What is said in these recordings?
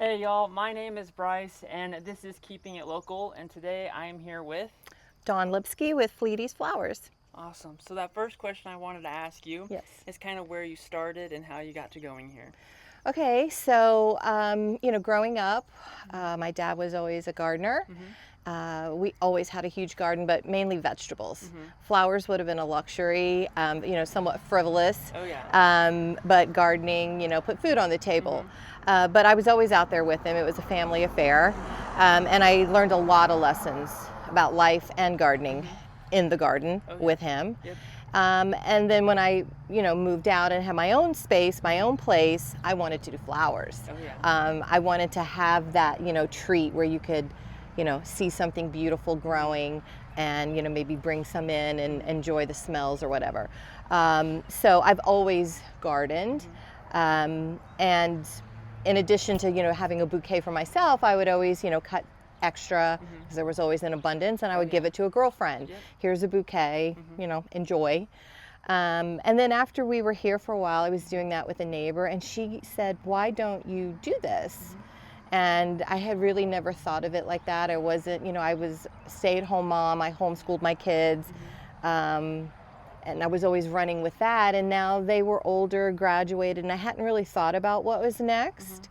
Hey y'all, my name is Bryce and this is Keeping It Local, and today I am here with... Dawn Lipsky with Fleety's Flowers. Awesome. So that first question I wanted to ask you Yes. is kind of where you started and how you got to going here. Okay, so growing up, my dad was always a gardener. We always had a huge garden, but mainly vegetables. Flowers would have been a luxury, somewhat frivolous. Oh yeah. But gardening, put food on the table. But I was always out there with him. It was a family affair. And I learned a lot of lessons about life and gardening in the garden with him. Yep. And then when I, moved out and had my own space, my own place, I wanted to do flowers. Oh yeah. I wanted to have that, treat where you could, see something beautiful growing and, maybe bring some in and enjoy the smells or whatever. So I've always gardened. And in addition to, having a bouquet for myself, I would always, cut extra because there was always an abundance, and I would give it to a girlfriend. Yep. Here's a bouquet, enjoy. And then after we were here for a while, I was doing that with a neighbor, and she said, why don't you do this? And I had really never thought of it like that. I wasn't, I was a stay-at-home mom. I homeschooled my kids. And I was always running with that. And now they were older, graduated, and I hadn't really thought about what was next.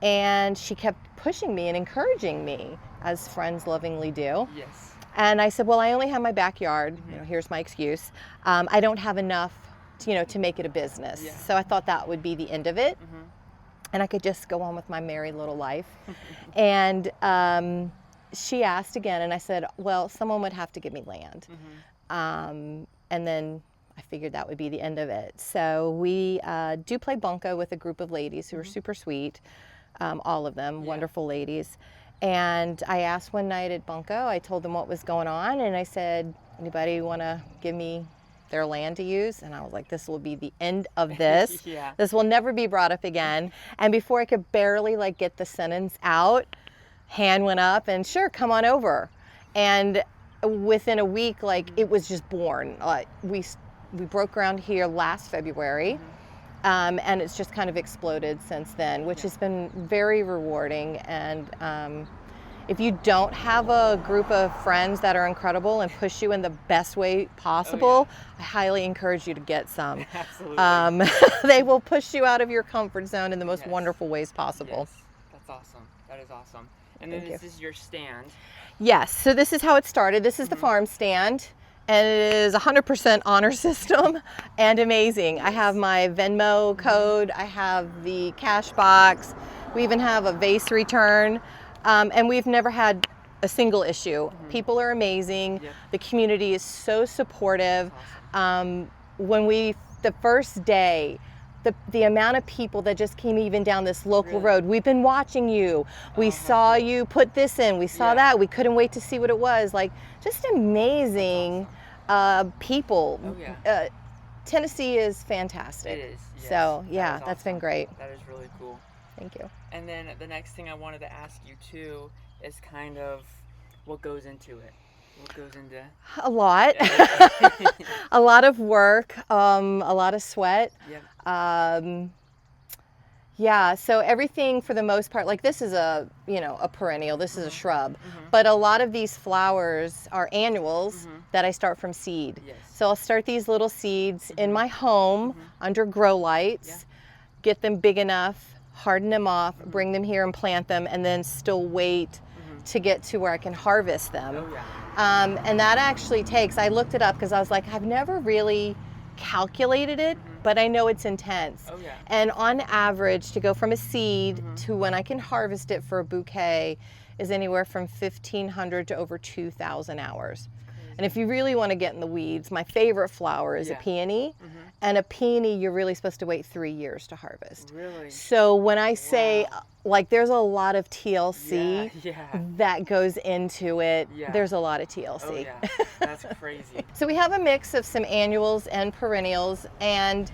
And she kept pushing me and encouraging me, as friends lovingly do. Yes. And I said, well, I only have my backyard. Here's my excuse. I don't have enough, to make it a business. Yeah. So I thought that would be the end of it. And I could just go on with my merry little life. And she asked again, and I said, well, someone would have to give me land. And then I figured that would be the end of it. So we do play bunco with a group of ladies who are super sweet, all of them, wonderful ladies. And I asked one night at bunco, I told them what was going on, and I said, anybody want to give me their land to use? And I was like, this will be the end of this. Yeah. This will never be brought up again. And before I could barely get the sentence out, hand went up and sure, come on over. And within a week, it was just born. We broke ground here last February. And it's just kind of exploded since then, which has been very rewarding. And if you don't have a group of friends that are incredible and push you in the best way possible, I highly encourage you to get some. Absolutely. They will push you out of your comfort zone in the most wonderful ways possible. Yes. That's awesome. That is awesome. And then this is your stand. Yes, so this is how it started. This is the farm stand. And it is 100% honor system and amazing. I have my Venmo code, I have the cash box, we even have a vase return, and we've never had a single issue. People are amazing. The community is so supportive. The first day, the amount of people that just came even down this local road, we've been watching you. We saw you put this in, we saw that, we couldn't wait to see what it was. Just amazing. People. Oh, yeah. Tennessee is fantastic. It is. Yes. So That is that's been awesome. great. That is really cool. Thank you. And then the next thing I wanted to ask you too is kind of what goes into it. What goes into A lot. A lot of work, a lot of sweat. Yep. Yeah, so everything for the most part, this is a perennial, this is a shrub, but a lot of these flowers are annuals that I start from seed. Yes. So I'll start these little seeds in my home under grow lights, get them big enough, harden them off, bring them here and plant them, and then still wait to get to where I can harvest them. Oh, yeah. And that actually takes, I looked it up because I was like, I've never really calculated it, but I know it's intense. Oh, yeah. And on average, to go from a seed to when I can harvest it for a bouquet is anywhere from 1,500 to over 2,000 hours. And if you really want to get in the weeds, my favorite flower is a peony. And a peony, you're really supposed to wait 3 years to harvest. Really? So when I say, there's a lot of TLC Yeah. that goes into it, Yeah. there's a lot of TLC. Oh, yeah. That's crazy. So we have a mix of some annuals and perennials, and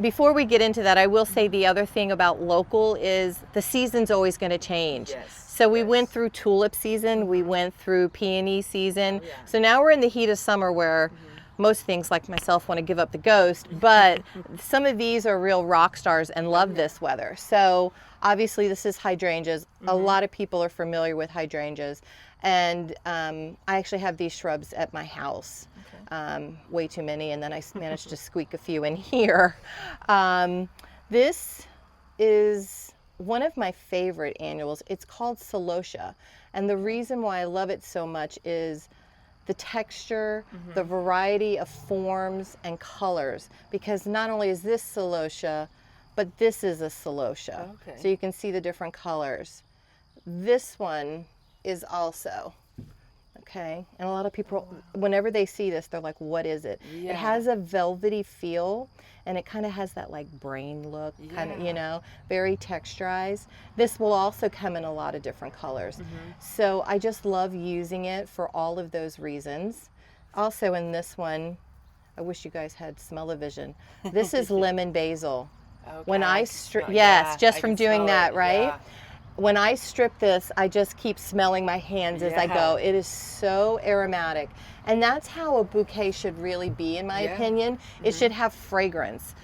before we get into that, I will say the other thing about local is the season's always going to change. Yes. So we went through tulip season, we went through peony season. Oh, yeah. So now we're in the heat of summer where most things like myself want to give up the ghost, but some of these are real rock stars and love this weather. So obviously this is hydrangeas. A lot of people are familiar with hydrangeas, and I actually have these shrubs at my house. Way too many, and then I managed to squeak a few in here. This is one of my favorite annuals. It's called Celosia, and the reason why I love it so much is the texture, the variety of forms and colors, because not only is this Celosia, but this is a Celosia. Okay. So you can see the different colors. This one is also, okay, and a lot of people, whenever they see this, they're like, what is it? Yeah. It has a velvety feel, and it kind of has that like brain look, kind of, Yeah. you know, very texturized. This will also come in a lot of different colors. So I just love using it for all of those reasons. Also in this one, I wish you guys had smell-o-vision. This is lemon basil. Okay, When I I can strip, smell- yes, yeah, just I from can doing smell that, it, right? yeah. When I strip this, I just keep smelling my hands as I go. Yeah. It is so aromatic. And that's how a bouquet should really be, in my Yeah. opinion. It should have fragrance.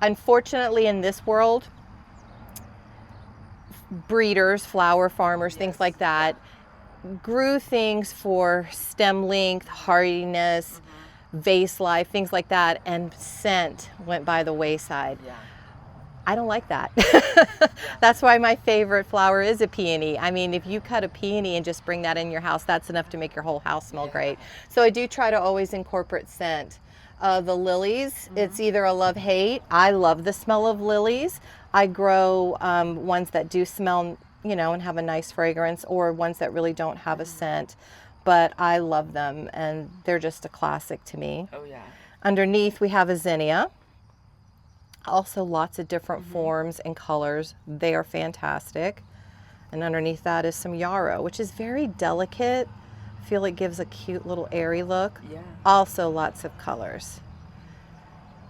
Unfortunately, in this world, breeders, flower farmers, things Yes. like that, grew things for stem length, hardiness, vase life, things like that, and scent went by the wayside. Yeah. I don't like that. That's why my favorite flower is a peony. I mean, if you cut a peony and just bring that in your house, that's enough to make your whole house smell great. So I do try to always incorporate scent. The lilies, it's either a love-hate. I love the smell of lilies. I grow ones that do smell, you know, and have a nice fragrance, or ones that really don't have a scent. But I love them, and they're just a classic to me. Oh yeah. Underneath, we have a zinnia. Also lots of different forms and colors. They are fantastic. And underneath that is some yarrow, which is very delicate. I feel it gives a cute little airy look. Yeah. Also lots of colors.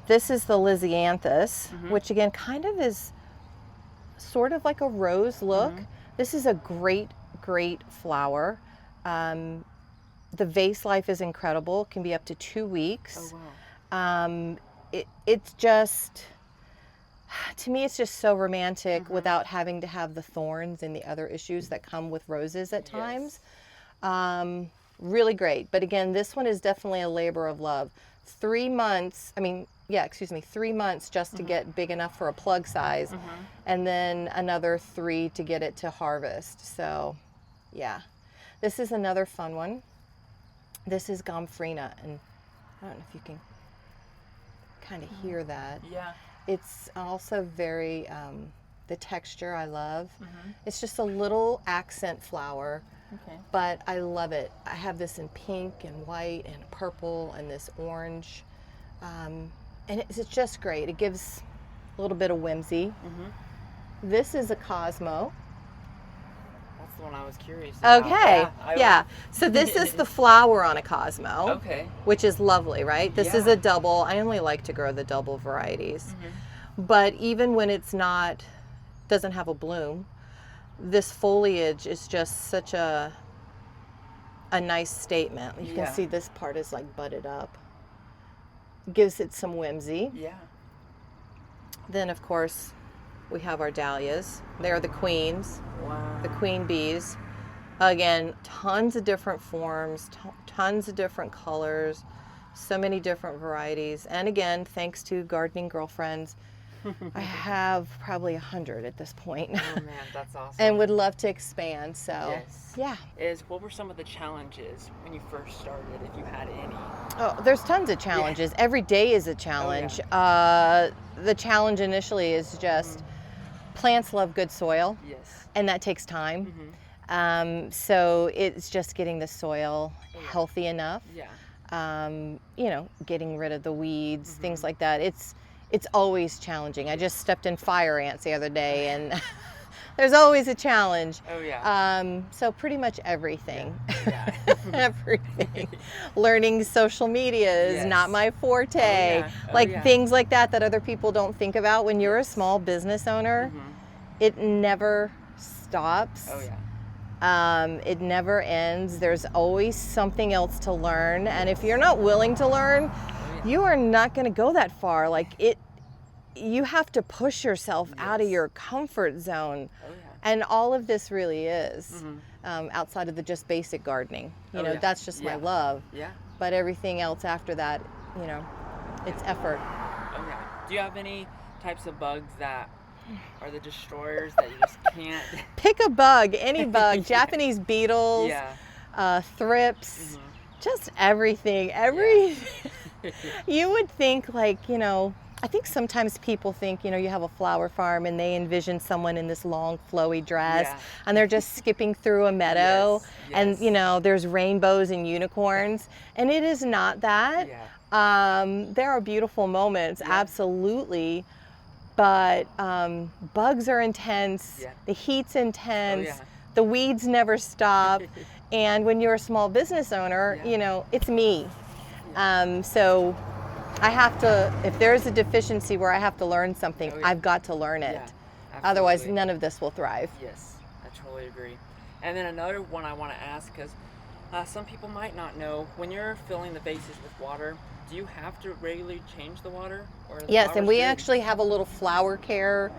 This is the Lisianthus, which again kind of is sort of like a rose look. This is a great, great flower. The vase life is incredible. It can be up to 2 weeks. Oh wow. It's just, to me, it's just so romantic without having to have the thorns and the other issues that come with roses at times. Really great. But again, this one is definitely a labor of love. 3 months, 3 months just to get big enough for a plug size, and then another 3 to get it to harvest. So, yeah. This is another fun one. This is Gomphrena, and I don't know if you can kind of hear that. Yeah. It's also very, the texture I love. It's just a little accent flower, Okay. but I love it. I have this in pink and white and purple and this orange. And it's just great. It gives a little bit of whimsy. This is a Cosmo. That's the one I was curious about. Okay, I yeah. So this is the flower on a Cosmo. Okay. Which is lovely, right? This is Yeah. a double. I only like to grow the double varieties. But even when it's not, doesn't have a bloom, this foliage is just such a nice statement. You Yeah. can see this part is like budded up. Gives it some whimsy. Yeah. Then of course we have our dahlias. They're the queens, Wow. the queen bees. Again, tons of different forms, tons of different colors, so many different varieties. And again, thanks to Gardening Girlfriends, I have probably 100 at this point. Oh man, that's awesome. And would love to expand. So, Yes. yeah. What were some of the challenges when you first started, if you had any? Oh, there's tons of challenges. Every day is a challenge. The challenge initially is just plants love good soil, Yes. and that takes time. So it's just getting the soil healthy enough. Yeah. You know, getting rid of the weeds, things like that. It's always challenging. I just stepped in fire ants the other day, and there's always a challenge. Oh yeah. So pretty much everything. Yeah. Everything. Learning social media is Yes. not my forte. yeah. Oh, Like yeah. things like that other people don't think about. When you're a small business owner, it never stops. Oh yeah. It never ends. There's always something else to learn. And if you're not willing to learn, you are not going to go that far. You have to push yourself out of your comfort zone. And all of this really is outside of the just basic gardening. That's just my love. Yeah. But everything else after that, it's effort. Oh yeah. Do you have any types of bugs that are the destroyers that you just can't? Pick a bug, any bug. Japanese beetles, thrips, just everything. You would think I think sometimes people think, you have a flower farm and they envision someone in this long flowy dress and they're just skipping through a meadow and, there's rainbows and unicorns, and it is not that. There are beautiful moments, absolutely, but bugs are intense, the heat's intense, the weeds never stop, and when you're a small business owner, it's me. So I have to, if there's a deficiency where I have to learn something, I've got to learn it. Otherwise, none of this will thrive. Yes, I totally agree. And then another one I want to ask, because some people might not know, when you're filling the vases with water, do you have to regularly change the water? Yes, and we actually have a little flower care.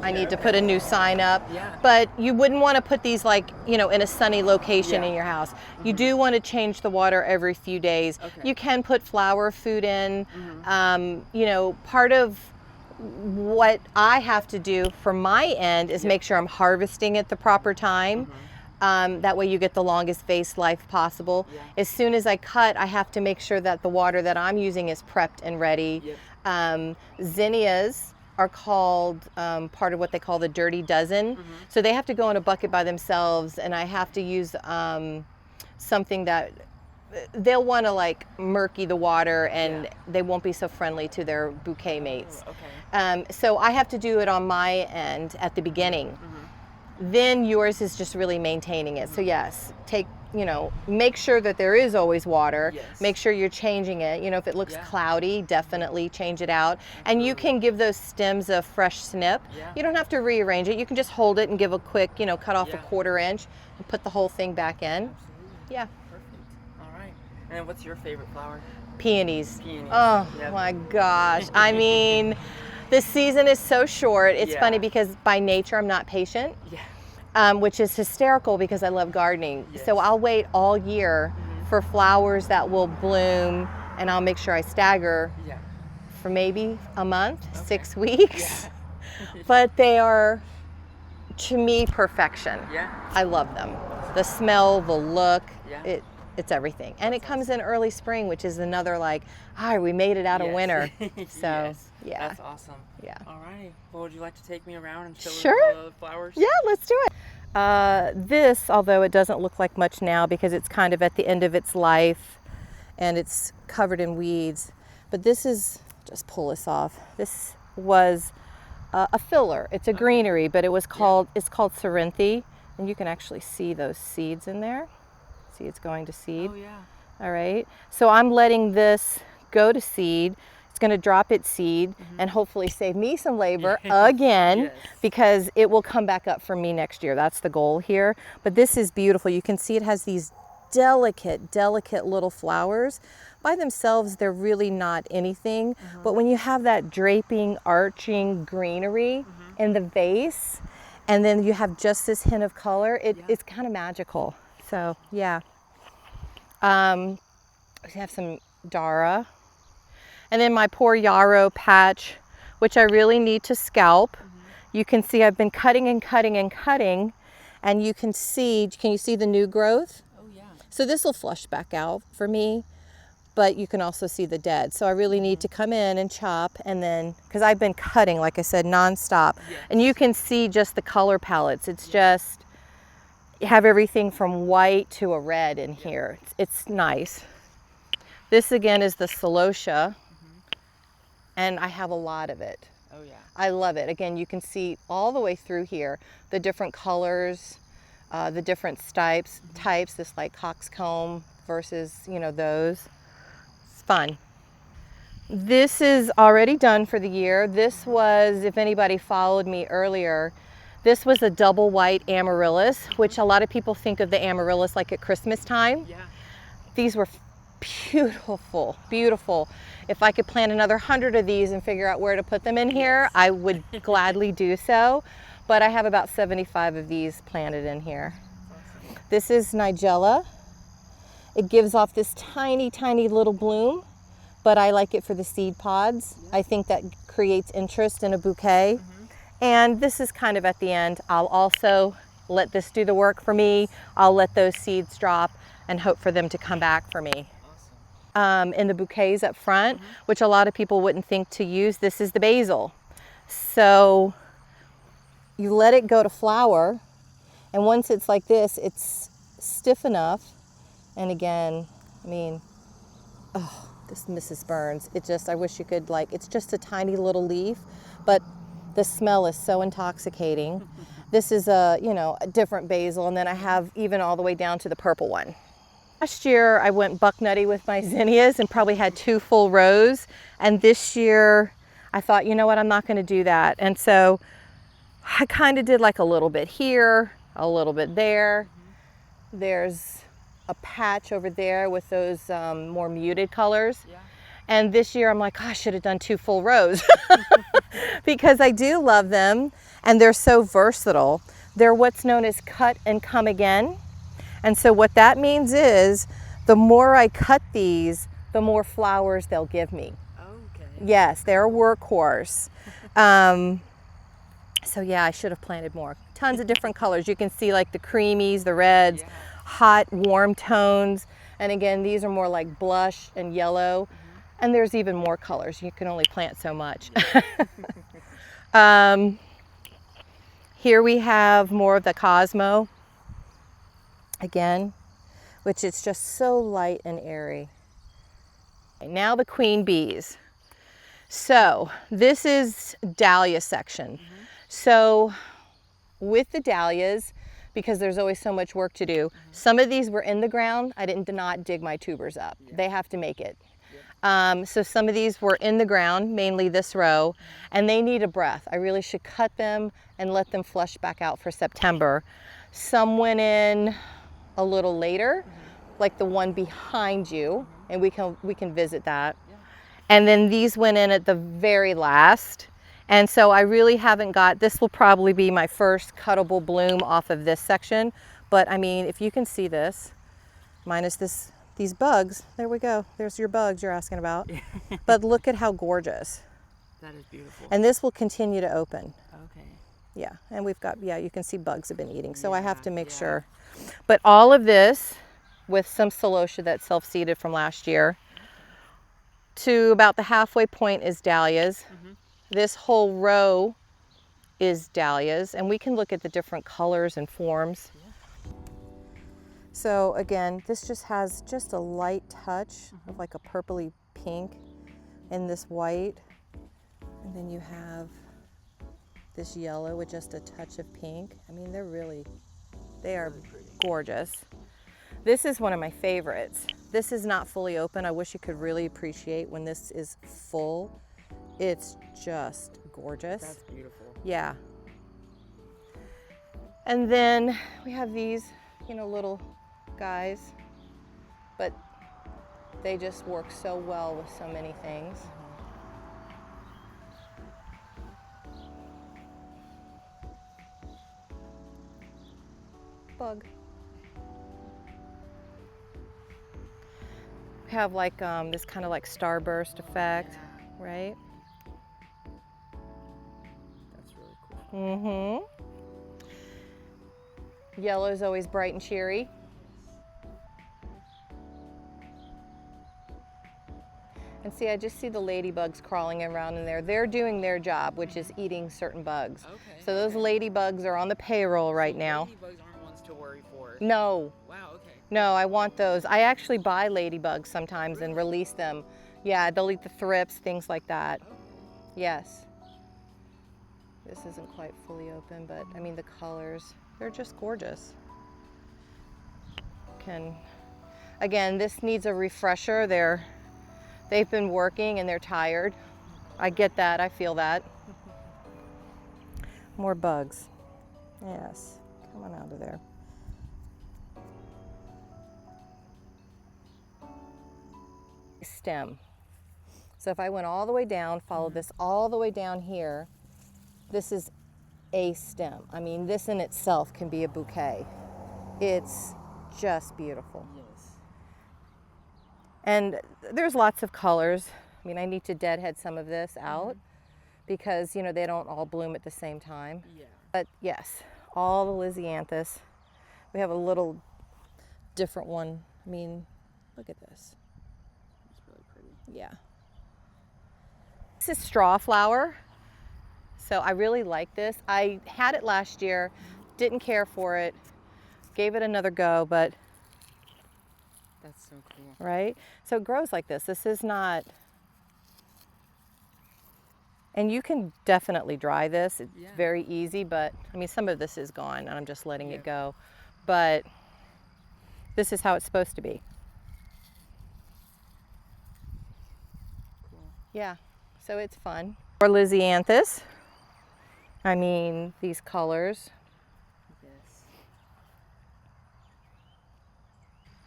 I need to put a new sign up. But you wouldn't want to put these in a sunny location in your house. You do want to change the water every few days. You can put flower food in. Part of what I have to do from my end is make sure I'm harvesting at the proper time. That way you get the longest vase life possible. As soon as I cut, I have to make sure that the water that I'm using is prepped and ready. Zinnias are called part of what they call the dirty dozen. So they have to go in a bucket by themselves, and I have to use something that they'll want to murky the water, and they won't be so friendly to their bouquet mates. So I have to do it on my end at the beginning. Then yours is just really maintaining it. So yes, make sure that there is always water. Make sure you're changing it. If it looks cloudy, definitely change it out. And you can give those stems a fresh snip. You don't have to rearrange it. You can just hold it and give a quick, cut off a 1/4 inch and put the whole thing back in. Yeah. Perfect. All right. And what's your favorite flower? Peonies. Oh my gosh. I mean, the season is so short. It's funny because by nature I'm not patient. Which is hysterical because I love gardening. So I'll wait all year for flowers that will bloom, and I'll make sure I stagger for maybe a month, 6 weeks. But they are, to me, perfection. I love them. The smell, the look, it's everything. And it comes in early spring, which is another we made it out of winter. So That's awesome. All right. Well, would you like to take me around and show the flowers? Yeah, let's do it. This, although it doesn't look like much now because it's kind of at the end of its life and it's covered in weeds, but this is, just pull this off. This was a filler. It's a greenery, but it's called Cerinthe, and you can actually see those seeds in there. See, it's going to seed. All right. So I'm letting this go to seed. It's going to drop its seed and hopefully save me some labor again, because it will come back up for me next year. That's the goal here. But this is beautiful. You can see it has these delicate, delicate little flowers. By themselves, they're really not anything. But when you have that draping, arching greenery in the vase, and then you have just this hint of color, it's kind of magical. So, yeah. We have some Dara. And then my poor yarrow patch, which I really need to scalp. You can see I've been cutting and cutting and cutting, and you can you see the new growth? So this will flush back out for me, but you can also see the dead. So I really need to come in and chop, and then, because I've been cutting, like I said, nonstop. And you can see just the color palettes. It's just, you have everything from white to a red in here. It's nice. This again is the celosia. And I have a lot of it. I love it. Again, you can see all the way through here, the different colors, the different types, this coxcomb versus, those. It's fun. This is already done for the year. This was, if anybody followed me earlier, This was a double white amaryllis, which a lot of people think of the amaryllis like at Christmas time. Yeah. These were beautiful, beautiful. If I could plant another 100 of these and figure out where to put them in here, Yes. I would gladly do so. But I have about 75 of these planted in here. Awesome. This is Nigella. It gives off this tiny, tiny little bloom, but I like it for the seed pods. Yeah. I think that creates interest in a bouquet. And this is kind of at the end. I'll also let this do the work for me. I'll let those seeds drop and hope for them to come back for me. Awesome. In the bouquets up front, which a lot of people wouldn't think to use, this is the basil. So you let it go to flower, and once it's like this, it's stiff enough. And again, I mean, oh, this Mrs. Burns, it just, I wish you could like, it's just a tiny little leaf, but the smell is so intoxicating. This is a, you know, a different basil, and then I have even all the way down to the purple one. Last year I went buck nutty with my zinnias and probably had 2 full rows, and this year I thought, you know what, I'm not going to do that. And so I kind of did like a little bit here, a little bit there. There's a patch over there with those more muted colors. Yeah. And this year I'm like, oh, I should have done 2 full rows because I do love them and they're so versatile. They're what's known as cut and come again. And so what that means is the more I cut these, the more flowers they'll give me. Okay. Yes, they're a workhorse. So yeah, I should have planted more. Tons of different colors. You can see like the creamies, the reds, Yeah. hot, warm tones. And again, these are more like blush and yellow. And there's even more colors. You can only plant so much. Here we have more of the Cosmo. Again, which is just so light and airy. Now the queen bees. So this is dahlia section. So with the dahlias, because there's always so much work to do, some of these were in the ground. I did not dig my tubers up. They have to make it. So some of these were in the ground, mainly this row, and they need a breath. I really should cut them and let them flush back out for September. Some went in a little later, like the one behind you, and we can visit that. And then these went in at the very last. And so I really haven't got, this will probably be my first cuttable bloom off of this section. But I mean, if you can see this, minus these bugs, there we go. There's your bugs you're asking about. But look at how gorgeous. That is beautiful. And this will continue to open. Okay. Yeah, and we've got, yeah, you can see bugs have been eating. So I have to make Yeah. sure. But all of this with some celosia that's self-seeded from last year. To about the halfway point is dahlias. This whole row is dahlias, and we can look at the different colors and forms. So again, this just has just a light touch of like a purpley pink in this white. And then you have this yellow with just a touch of pink. I mean, they are gorgeous. This is one of my favorites. This is not fully open. I wish you could really appreciate when this is full. It's just gorgeous. That's beautiful. Yeah. And then we have these, you know, little guys, but they just work so well with so many things. Bug. We have like this kind of like starburst effect, right? That's really cool. Yellow is always bright and cheery. And see, I just see the ladybugs crawling around in there. They're doing their job, which is eating certain bugs. Okay. So those ladybugs are on the payroll right now. Ladybugs aren't ones to worry for. No, Wow, okay. no, I want those. I actually buy ladybugs sometimes and release them. Yeah, they'll eat the thrips, things like that. Okay. Yes. This isn't quite fully open, but I mean the colors, they're just gorgeous. Again, this needs a refresher. They've been working and they're tired. I get that, I feel that. More bugs. Yes, come on out of there. Stem. So if I went all the way down, followed this all the way down here, this is a stem. I mean, this in itself can be a bouquet. It's just beautiful. Yes. And there's lots of colors. I mean, I need to deadhead some of this out because, you know, they don't all bloom at the same time. Yeah. But yes, all the Lysianthus. We have a little different one. I mean, look at this. It's really pretty. Yeah. This is straw flower. So I really like this. I had it last year, didn't care for it, gave it another go, but That's so cool. right? So it grows like this. This is not, and you can definitely dry this. It's very easy, but I mean, some of this is gone and I'm just letting it go. But this is how it's supposed to be. Cool. Yeah, so it's fun. Or Lysianthus. I mean, these colors. Yes.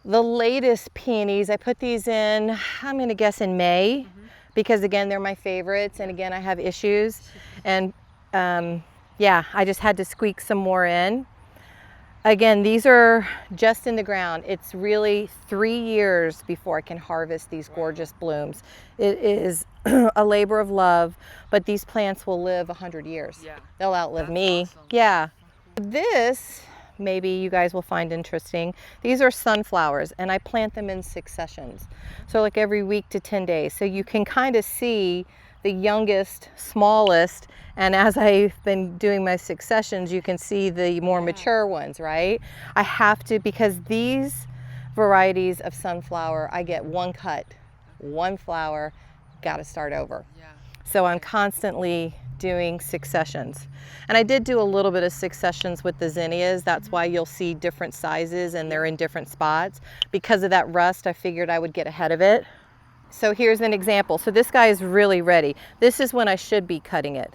The latest peonies, I put these in, I'm gonna guess in May, because again, they're my favorites, and again, I have issues. And yeah, I just had to squeak some more in. Again, these are just in the ground. It's really 3 years before I can harvest these gorgeous blooms. It is a labor of love, but these plants will live 100 years. Yeah. They'll outlive That's me. awesome. Yeah. This, maybe you guys will find interesting. These are sunflowers, and I plant them in successions. So like every week to 10 days. So you can kind of see the youngest, smallest, and as I've been doing my successions, you can see the more mature ones, right? I have to, because these varieties of sunflower, I get one cut, one flower, got to start over. Yeah. So I'm constantly doing successions. And I did do a little bit of successions with the zinnias. That's why you'll see different sizes and they're in different spots. Because of that rust, I figured I would get ahead of it. So here's an example. So this guy is really ready. This is when I should be cutting it.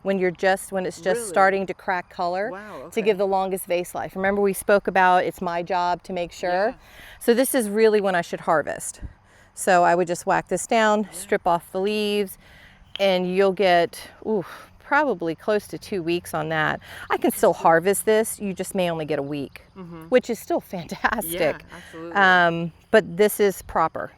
When it's just starting to crack color. Wow, To give the longest vase life. Remember we spoke about it's my job to make sure. Yeah. So this is really when I should harvest. So I would just whack this down, strip off the leaves, and you'll get, probably close to 2 weeks on that. I can still harvest this, you just may only get a week, which is still fantastic. Yeah, absolutely. But this is proper.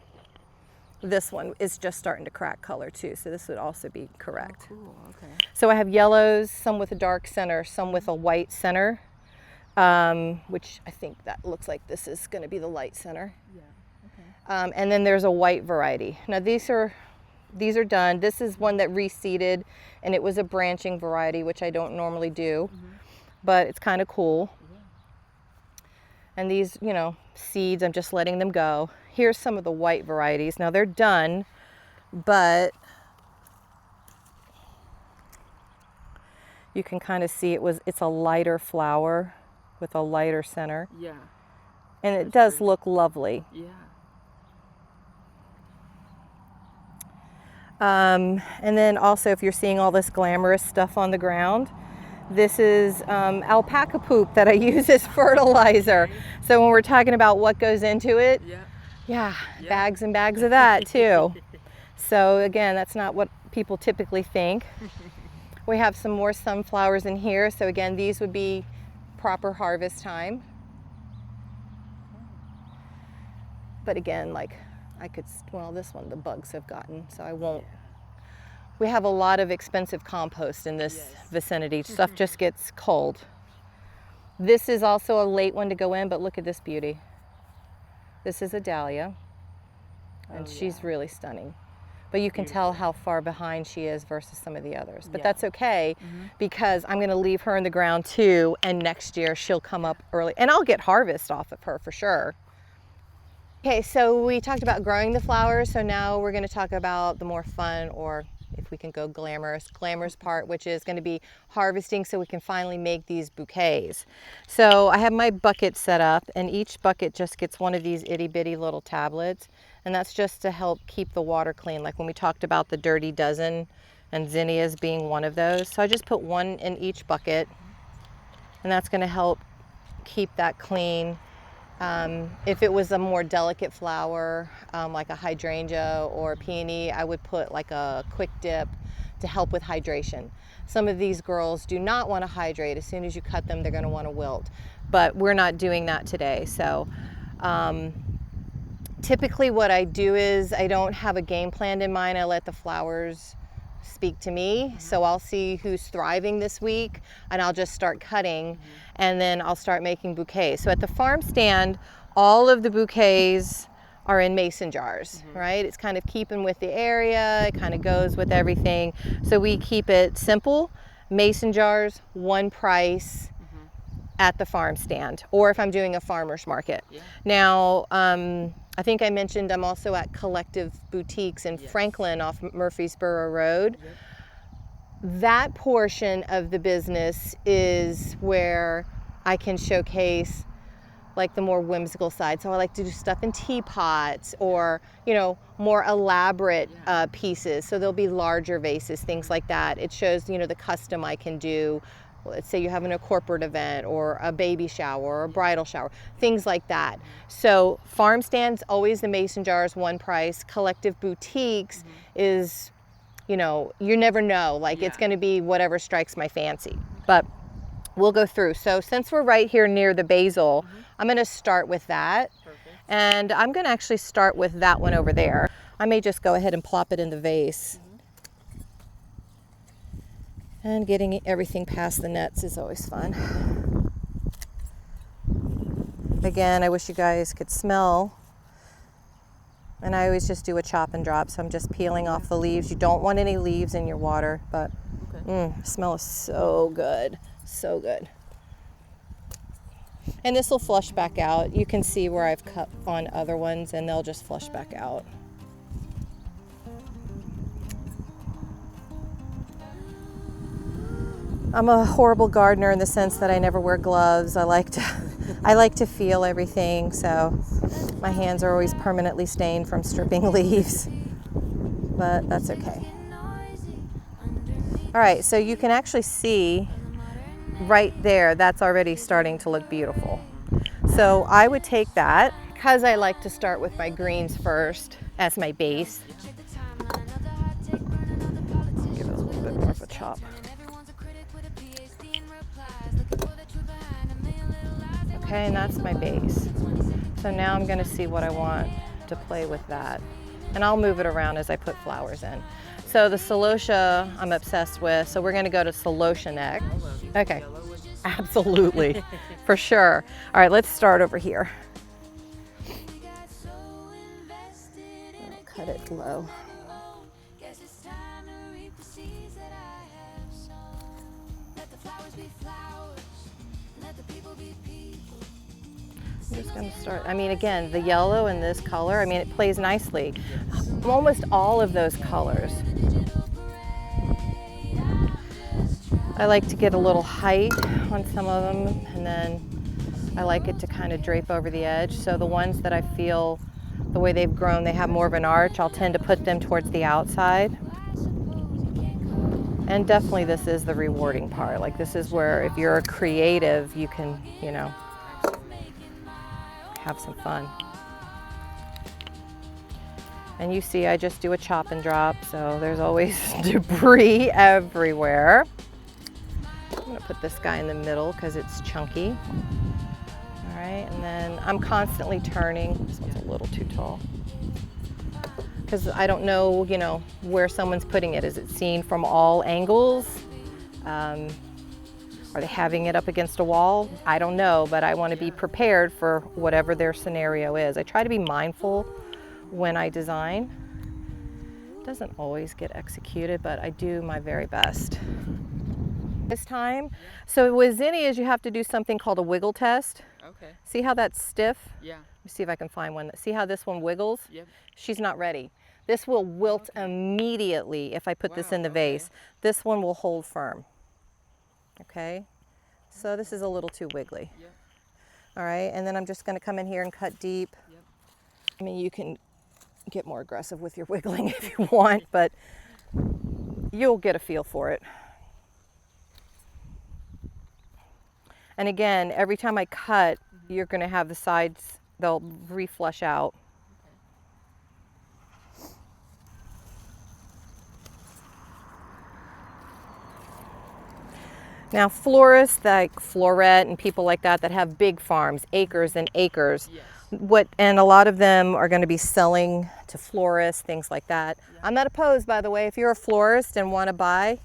This one is just starting to crack color too, so this would also be correct. Oh, cool. Okay. So I have yellows, some with a dark center, some with a white center, which I think that looks like this is going to be the light center. Yeah. Okay. And then there's a white variety. Now these are done. This is one that reseeded, and it was a branching variety, which I don't normally do, but it's kind of cool. And these, you know, seeds, I'm just letting them go. Here's some of the white varieties. Now they're done, but you can kind of see it's a lighter flower with a lighter center. Yeah. And it does look lovely. Yeah. And then also, if you're seeing all this glamorous stuff on the ground, this is alpaca poop that I use as fertilizer. So when we're talking about what goes into it, yeah, bags and bags of that too. So again, that's not what people typically think. We have some more sunflowers in here. So again, these would be proper harvest time. But again, like this one, the bugs have gotten, so I won't. We have a lot of expensive compost in this vicinity. Stuff just gets cold. This is also a late one to go in, but look at this beauty. This is a dahlia, and she's really stunning. But you can tell how far behind she is versus some of the others. But that's okay, because I'm going to leave her in the ground too, and next year she'll come up early, and I'll get harvest off of her for sure. Okay, so we talked about growing the flowers, so now we're going to talk about the more fun, or if we can go glamorous part, which is going to be harvesting so we can finally make these bouquets. So I have my bucket set up, and each bucket just gets one of these itty bitty little tablets, and that's just to help keep the water clean, like when we talked about the dirty dozen and zinnias being one of those. So I just put one in each bucket, and that's going to help keep that clean. If it was a more delicate flower, like a hydrangea or peony, I would put like a quick dip to help with hydration. Some of these girls do not want to hydrate. As soon as you cut them, they're going to want to wilt. But we're not doing that today. So typically what I do is I don't have a game plan in mind. I let the flowers speak to me. So I'll see who's thriving this week and I'll just start cutting, and then I'll start making bouquets. So at the farm stand, all of the bouquets are in mason jars, right? It's kind of keeping with the area. It kind of goes with everything. So we keep it simple. Mason jars, one price at the farm stand, or if I'm doing a farmer's market. Now, I think I mentioned I'm also at Collective Boutiques in Franklin off Murfreesboro Road. That portion of the business is where I can showcase like the more whimsical side. So I like to do stuff in teapots or, you know, more elaborate pieces. So there'll be larger vases, things like that. It shows, you know, the custom I can do. Let's say you're having a corporate event or a baby shower or a bridal shower, things like that. So farm stands, always the mason jars, one price. Collective Boutiques is, you know, you never know, like it's going to be whatever strikes my fancy. But we'll go through. So since we're right here near the basil, I'm going to start with that. And I'm going to actually start with that one over there. I may just go ahead and plop it in the vase. And getting everything past the nets is always fun. Again, I wish you guys could smell. And I always just do a chop and drop, so I'm just peeling off the leaves. You don't want any leaves in your water, but the smell is so good, so good. And this will flush back out. You can see where I've cut on other ones and they'll just flush back out. I'm a horrible gardener in the sense that I never wear gloves. I like to feel everything, so my hands are always permanently stained from stripping leaves, but that's okay. All right, so you can actually see right there, that's already starting to look beautiful. So I would take that, because I like to start with my greens first as my base. Give it a little bit more of a chop. Okay, and that's my base. So now I'm going to see what I want to play with that. And I'll move it around as I put flowers in. So the celosia I'm obsessed with, so we're going to go to celosia next. Okay, absolutely, for sure. All right, let's start over here. I'll cut it low. I'm just going to start, I mean, again, the yellow and this color, I mean, it plays nicely. Almost all of those colors. I like to get a little height on some of them, and then I like it to kind of drape over the edge. So the ones that I feel, the way they've grown, they have more of an arch, I'll tend to put them towards the outside. And definitely this is the rewarding part. Like this is where if you're a creative, you can, you know, have some fun. And you see I just do a chop and drop, so there's always debris everywhere. I'm gonna put this guy in the middle because it's chunky. All right, and then I'm constantly turning. This one's a little too tall. Because I don't know, you know, where someone's putting it. Is it seen from all angles? Are they having it up against a wall? I don't know, but I want to be prepared for whatever their scenario is. I try to be mindful when I design. It doesn't always get executed, but I do my very best. This time, so with zinnias, you have to do something called a wiggle test. Okay. See how that's stiff? Yeah. Let me see if I can find one. See how this one wiggles? Yep. She's not ready. This will wilt immediately if I put this in the vase. This one will hold firm. Okay, so this is a little too wiggly. Yep. All right, and then I'm just going to come in here and cut deep. Yep. I mean, you can get more aggressive with your wiggling if you want, but you'll get a feel for it. And again, every time I cut, you're going to have the sides, they'll reflush out. Now florists like Floret and people like that have big farms, acres and acres, and a lot of them are going to be selling to florists, things like that. I'm not opposed, by the way. If you're a florist and want to buy,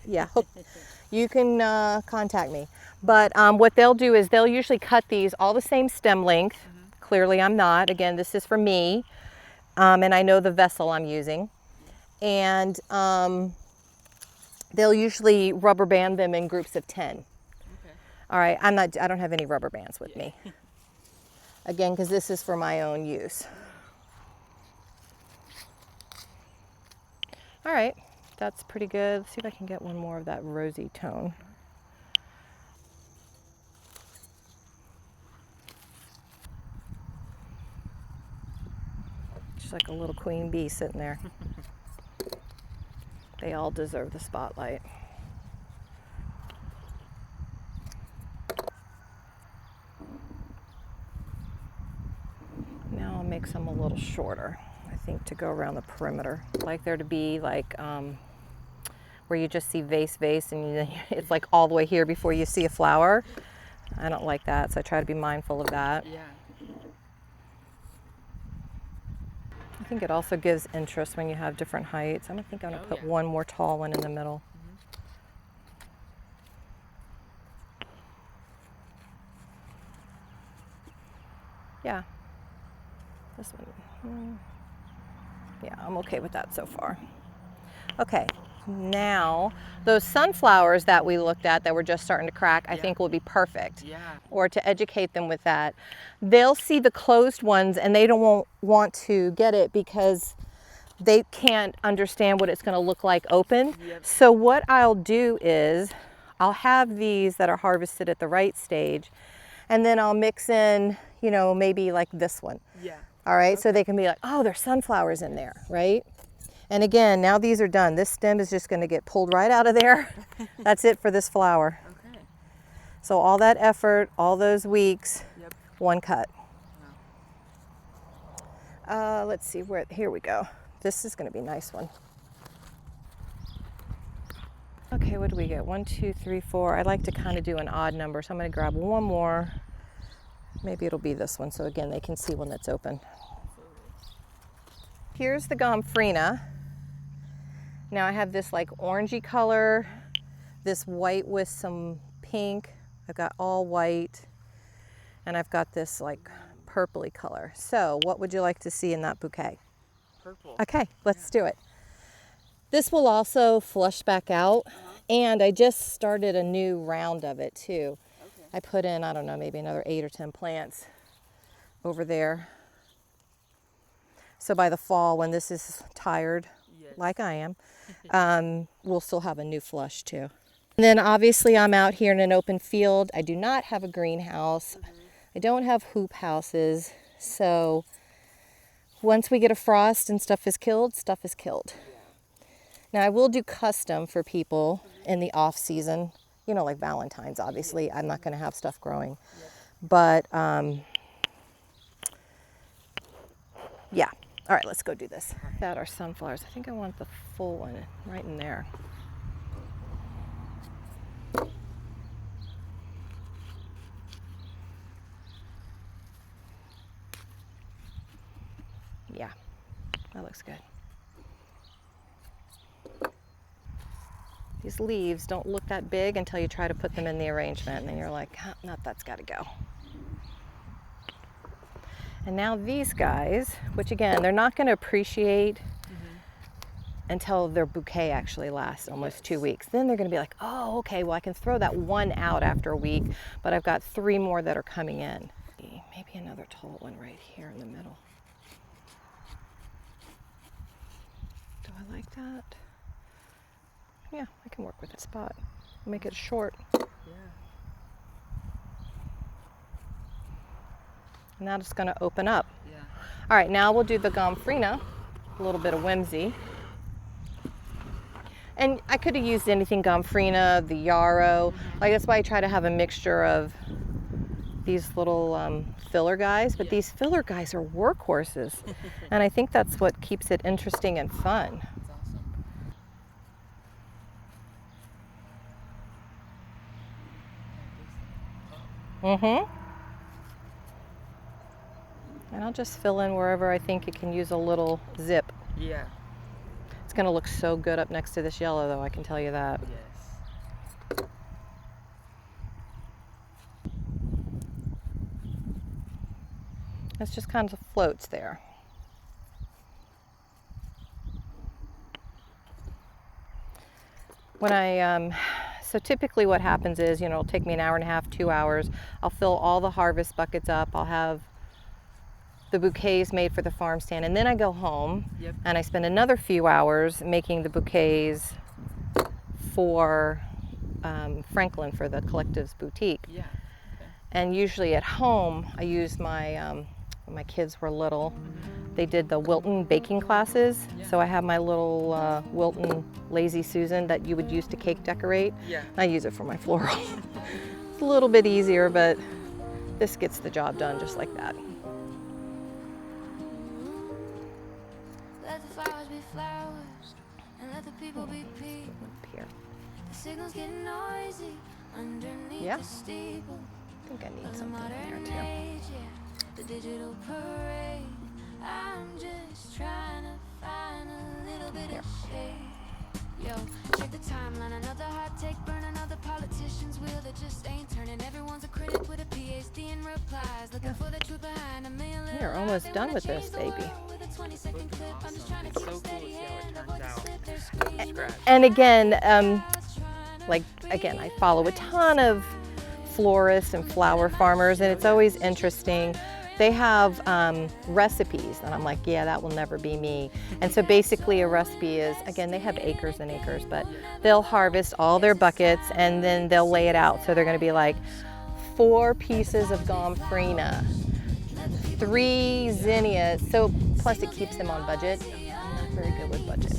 you can contact me. But what they'll do is they'll usually cut these all the same stem length. Clearly I'm not. Again, this is for me, and I know the vessel I'm using. And they'll usually rubber band them in groups of 10. Okay. All right, I don't have any rubber bands with me. Again, because this is for my own use. All right, that's pretty good. Let's see if I can get one more of that rosy tone. Just like a little queen bee sitting there. They all deserve the spotlight. Now I'll make some a little shorter, I think, to go around the perimeter. I like there to be like where you just see vase, and it's like all the way here before you see a flower. I don't like that, so I try to be mindful of that. Yeah. I think it also gives interest when you have different heights. I don't think I'm going to put one more tall one in the middle. Yeah, this one. Yeah, I'm okay with that so far. Okay, now those sunflowers that we looked at that were just starting to crack, I think will be perfect. Yeah. Or to educate them with that. They'll see the closed ones and they don't want to get it because they can't understand what it's going to look like open. Yep. So what I'll do is I'll have these that are harvested at the right stage, and then I'll mix in, you know, maybe like this one. Yeah. All right, so they can be like, oh, there's sunflowers in there, right? And again, now these are done. This stem is just going to get pulled right out of there. That's it for this flower. Okay. So all that effort, all those weeks, one cut. Wow. Let's see, here we go. This is going to be a nice one. Okay, what do we get? 1, 2, 3, 4. I like to kind of do an odd number, so I'm going to grab one more. Maybe it'll be this one, so again, they can see one that's open. Here's the gomphrena. Now I have this like orangey color, this white with some pink. I've got all white, and I've got this like purpley color. So what would you like to see in that bouquet? Purple. Okay, let's do it. This will also flush back out, and I just started a new round of it too. Okay. I put in, I don't know, maybe another 8 or 10 plants over there. So by the fall, when this is tired, like I am, we'll still have a new flush too. And then obviously I'm out here in an open field. I do not have a greenhouse. I don't have hoop houses. So once we get a frost and stuff is killed, stuff is killed. Now I will do custom for people in the off season, you know, like Valentine's, obviously. I'm not going to have stuff growing. But yeah. All right, let's go do this. That are sunflowers. I think I want the full one right in there. Yeah, that looks good. These leaves don't look that big until you try to put them in the arrangement, and then you're like, oh, no, that's got to go. And now these guys, which again, they're not going to appreciate until their bouquet actually lasts almost 2 weeks. Then they're going to be like, oh, okay, well, I can throw that one out after a week, but I've got 3 more that are coming in. Maybe another tall one right here in the middle. Do I like that? Yeah, I can work with that spot. Make it short. Yeah. And now it's going to open up. Yeah. All right, now we'll do the gomphrena, a little bit of whimsy. And I could have used anything gomphrena, the yarrow. Like that's why I try to have a mixture of these little filler guys, but these filler guys are workhorses. And I think that's what keeps it interesting and fun. That's awesome. Mm-hmm. And I'll just fill in wherever I think it can use a little zip. Yeah. It's gonna look so good up next to this yellow though, I can tell you that. Yes. It's just kind of floats there. When so typically what happens is, it'll take me an hour and a half, 2 hours. I'll fill all the harvest buckets up. I'll have the bouquets made for the farm stand, and then I go home and I spend another few hours making the bouquets for Franklin, for the Collectives Boutique. Yeah. Okay. And usually at home I use my when my kids were little, they did the Wilton baking classes. So I have my little Wilton Lazy Susan that you would use to cake decorate. Yeah. I use it for my floral. It's a little bit easier, but this gets the job done just like that. Let the flowers be flowers and let the people be people. Up here. The signal's getting noisy underneath Yeah. the steeple I think I need of the something in modern there age, yeah. The digital parade. I'm just trying to find a little bit of shade. Yo, check the timeline, another hot take, burn another politician's wheel that just ain't turning. Everyone's a critic with a PhD in replies, looking for the truth behind a million little too. We're almost lies. They done wanna with change this, the baby. world with a 20-second clip. I'm just trying to It's keep so a cool to steady see how it hand, turns avoid the out slip, their from screen. scratch. And again, I follow a ton of florists and flower farmers, and it's always interesting. They have recipes, and I'm like, yeah, that will never be me. And so basically a recipe is, again, they have acres and acres, but they'll harvest all their buckets and then they'll lay it out. So they're gonna be like 4 pieces of gomphrena, 3 zinnias, so plus it keeps them on budget. I'm not very good with budget.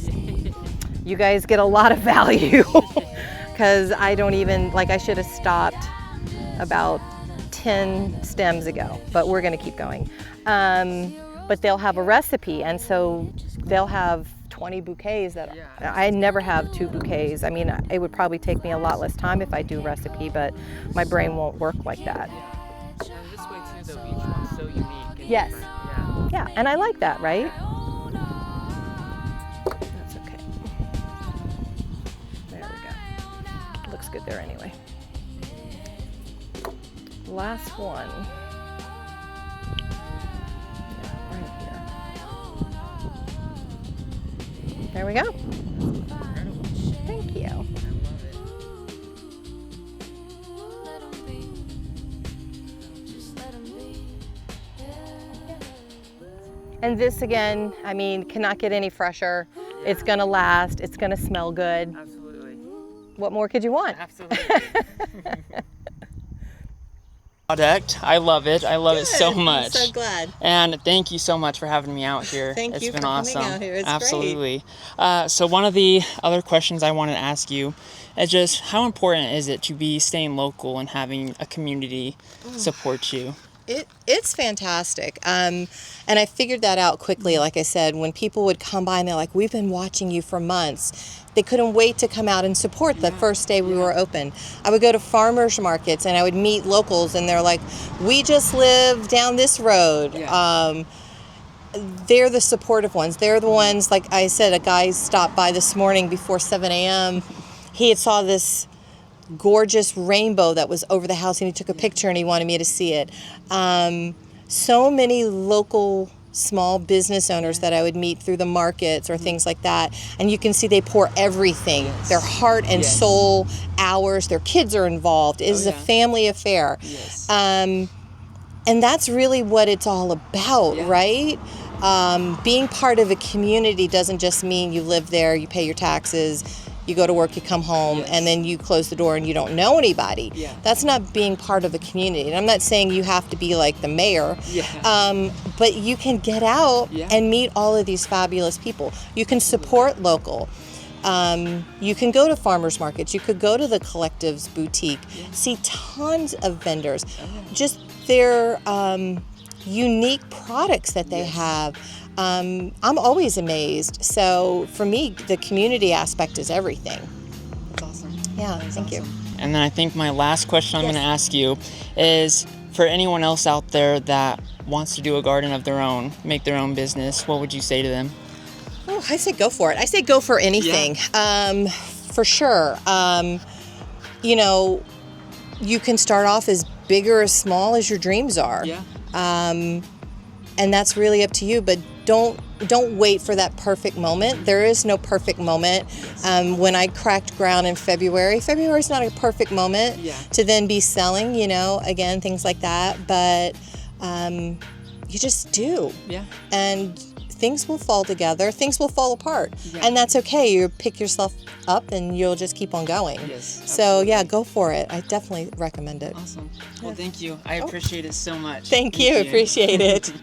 You guys get a lot of value because I don't even, I should have stopped about 10 stems ago, but we're gonna keep going. But they'll have a recipe, and so they'll have 20 bouquets that I never have 2 bouquets. I mean, it would probably take me a lot less time if I do recipe, but my brain won't work like that. And this way too, though, each one's so unique. And Yes. different. Yeah. Yeah, and I like that, right? That's okay. There we go. Looks good there anyway. Last one. Yeah, right here. There we go. Incredible. Thank you. I love it. Let 'em be. Just let 'em be. And this again, I mean, cannot get any fresher. It's gonna last, it's gonna smell good. Absolutely. What more could you want? Absolutely. Product. I love it. I love it so much. I'm so glad. And thank you so much for having me out here. Thank It's you been for coming awesome. out here. It's great. Absolutely. So one of the other questions I wanted to ask you is just how important is it to be staying local and having a community support you? It's fantastic. And I figured that out quickly. Like I said, when people would come by and they're like, we've been watching you for months. They couldn't wait to come out and support the first day we were open. I would go to farmers markets and I would meet locals and they're like, we just live down this road. They're the supportive ones. They're the ones, like I said, a guy stopped by this morning before 7 a.m. He had saw this gorgeous rainbow that was over the house and he took a picture and he wanted me to see it. So many local small business owners that I would meet through the markets or things like that, and you can see they pour everything, their heart and soul, hours, their kids are involved. It is a family affair. And that's really what it's all about, right? Being part of a community doesn't just mean you live there, you pay your taxes, you go to work, you come home, and then you close the door and you don't know anybody. That's not being part of a community. And I'm not saying you have to be like the mayor, but you can get out and meet all of these fabulous people. You can support local. You can go to farmers markets. You could go to the Collectives Boutique, see tons of vendors. Just their unique products that they have. I'm always amazed. So for me, the community aspect is everything. That's awesome. Yeah, thank you. And then I think my last question I'm Yes. going to ask you is, for anyone else out there that wants to do a garden of their own, make their own business, what would you say to them? Oh, I say go for it. I say go for anything. For sure. You know, you can start off as big or as small as your dreams are. Yeah. And that's really up to you, but don't wait for that perfect moment. There is no perfect moment. When I cracked ground in February is not a perfect moment to then be selling, you know, again, things like that, but you just do. Yeah. And things will fall together, things will fall apart, Yeah. and that's okay. You pick yourself up and you'll just keep on going. Yes, So yeah, go for it. I definitely recommend it. Awesome. Well, thank you. I appreciate it so much. Thank you. Appreciate it.